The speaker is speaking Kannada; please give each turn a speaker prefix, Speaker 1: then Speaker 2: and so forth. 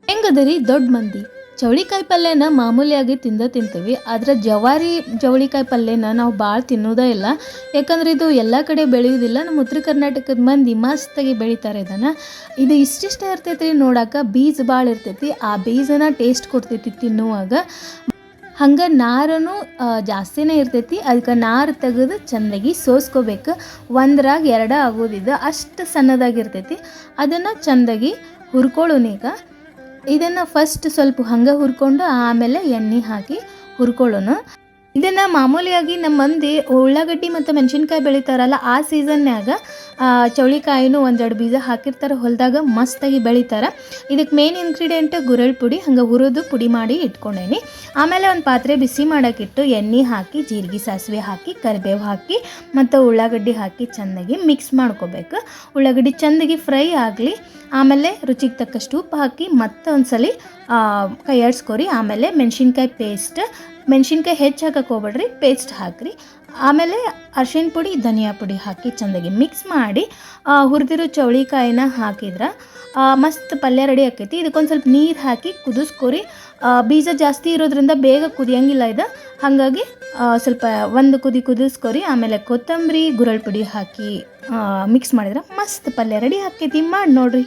Speaker 1: ಹೆಂಗದರಿ ದೊಡ್ಡ ಮಂದಿ ಚೌಳಿಕಾಯಿ ಪಲ್ಯನ ಮಾಮೂಲಿಯಾಗಿ ತಿಂತೀವಿ. ಆದರೆ ಜವಾರಿ ಚೌಳಿಕಾಯಿ ಪಲ್ಯನ ನಾವು ಭಾಳ ತಿನ್ನೋದೇ ಇಲ್ಲ. ಯಾಕಂದರೆ ಇದು ಎಲ್ಲ ಕಡೆ ಬೆಳೆಯೋದಿಲ್ಲ. ನಮ್ಮ ಉತ್ತರ ಕರ್ನಾಟಕದ ಮಂದಿ ಮಸ್ತಾಗಿ ಬೆಳಿತಾರೆ ಇದನ್ನು. ಇದು ಇಷ್ಟಿಷ್ಟ ಇರ್ತೈತಿ ರೀ ನೋಡೋಕೆ. ಬೀಜ ಭಾಳ ಇರ್ತೈತಿ. ಆ ಬೀಜನ ಟೇಸ್ಟ್ ಕೊಡ್ತೈತಿ ತಿನ್ನುವಾಗ. ಹಂಗೆ ನಾರನು ಜಾಸ್ತಿನೇ ಇರ್ತೈತಿ. ಅದಕ್ಕೆ ನಾರು ತೆಗೆದು ಚೆಂದಾಗಿ ಸೋಸ್ಕೋಬೇಕು. ಒಂದ್ರಾಗ ಎರಡು ಆಗೋದಿದ್ದು ಅಷ್ಟು ಸಣ್ಣದಾಗಿರ್ತೈತಿ. ಅದನ್ನು ಚೆಂದಾಗಿ ಹುರ್ಕೊಳ್ಳೋನೀಗ. ಇದನ್ನು ಫಸ್ಟ್ ಸ್ವಲ್ಪ ಹಂಗೆ ಹುರ್ಕೊಂಡು ಆಮೇಲೆ ಎಣ್ಣೆ ಹಾಕಿ ಹುರ್ಕೊಳ್ಳೋಣ. ಇದನ್ನು ಮಾಮೂಲಿಯಾಗಿ ನಮ್ಮ ಮಂದಿ ಉಳ್ಳಾಗಡ್ಡಿ ಮತ್ತು ಮೆಣಸಿನ್ಕಾಯಿ ಬೆಳಿತಾರಲ್ಲ, ಆ ಸೀಸನ್ಯಾಗ ಚೌಳಿಕಾಯಿನೂ ಒಂದೆರಡು ಬೀಜ ಹಾಕಿರ್ತಾರೆ ಹೊಲದಾಗ, ಮಸ್ತಾಗಿ ಬೆಳಿತಾರೆ. ಇದಕ್ಕೆ ಮೇನ್ ಇಂಗ್ರೀಡಿಯೆಂಟ್ ಗುರೆಳ್ ಪುಡಿ. ಹಂಗೆ ಹುರಿದು ಪುಡಿ ಮಾಡಿ ಇಟ್ಕೊಂಡೇನಿ. ಆಮೇಲೆ ಒಂದು ಪಾತ್ರೆ ಬಿಸಿ ಮಾಡೋಕ್ಕಿಟ್ಟು ಎಣ್ಣೆ ಹಾಕಿ ಜೀರಿಗೆ ಸಾಸಿವೆ ಹಾಕಿ ಕರಿಬೇವು ಹಾಕಿ ಮತ್ತು ಉಳ್ಳಾಗಡ್ಡಿ ಹಾಕಿ ಚೆಂದಾಗಿ ಮಿಕ್ಸ್ ಮಾಡ್ಕೋಬೇಕು. ಉಳ್ಳಾಗಡ್ಡಿ ಚೆಂದಾಗಿ ಫ್ರೈ ಆಗಲಿ. ಆಮೇಲೆ ರುಚಿಗೆ ತಕ್ಕಷ್ಟು ಉಪ್ಪು ಹಾಕಿ ಮತ್ತೆ ಒಂದ್ಸಲಿ ಕೈ ಆಡಿಸ್ಕೊರಿ. ಆಮೇಲೆ ಮೆಣಸಿನ್ಕಾಯಿ ಹೆಚ್ಚು ಹಾಕಕ್ಕೆ ಹೋಗ್ಬೇಡ್ರಿ, ಪೇಸ್ಟ್ ಹಾಕಿರಿ. ಆಮೇಲೆ ಅರಿಶಿಣ ಪುಡಿ ಧನಿಯಾ ಪುಡಿ ಹಾಕಿ ಚೆಂದಾಗಿ ಮಿಕ್ಸ್ ಮಾಡಿ ಹುರಿದಿರೋ ಚೌಳಿಕಾಯಿನ ಹಾಕಿದ್ರೆ ಮಸ್ತ್ ಪಲ್ಯ ರೆಡಿ ಆಕೈತಿ. ಇದಕ್ಕೊಂದು ಸ್ವಲ್ಪ ನೀರು ಹಾಕಿ ಕುದಿಸ್ಕೊರಿ. ಬೀಜ ಜಾಸ್ತಿ ಇರೋದ್ರಿಂದ ಬೇಗ ಕುದಿಯಂಗಿಲ್ಲ ಇದು. ಹಾಗಾಗಿ ಸ್ವಲ್ಪ ಒಂದು ಕುದಿಸ್ಕೊರಿ. ಆಮೇಲೆ ಕೊತ್ತಂಬರಿ ಗುರೆಳ್ ಪುಡಿ ಹಾಕಿ ಮಿಕ್ಸ್ ಮಾಡಿದ್ರೆ ಮಸ್ತ್ ಪಲ್ಯ ರೆಡಿ ಆಕೈತಿ. ಮಾಡಿ ನೋಡಿರಿ.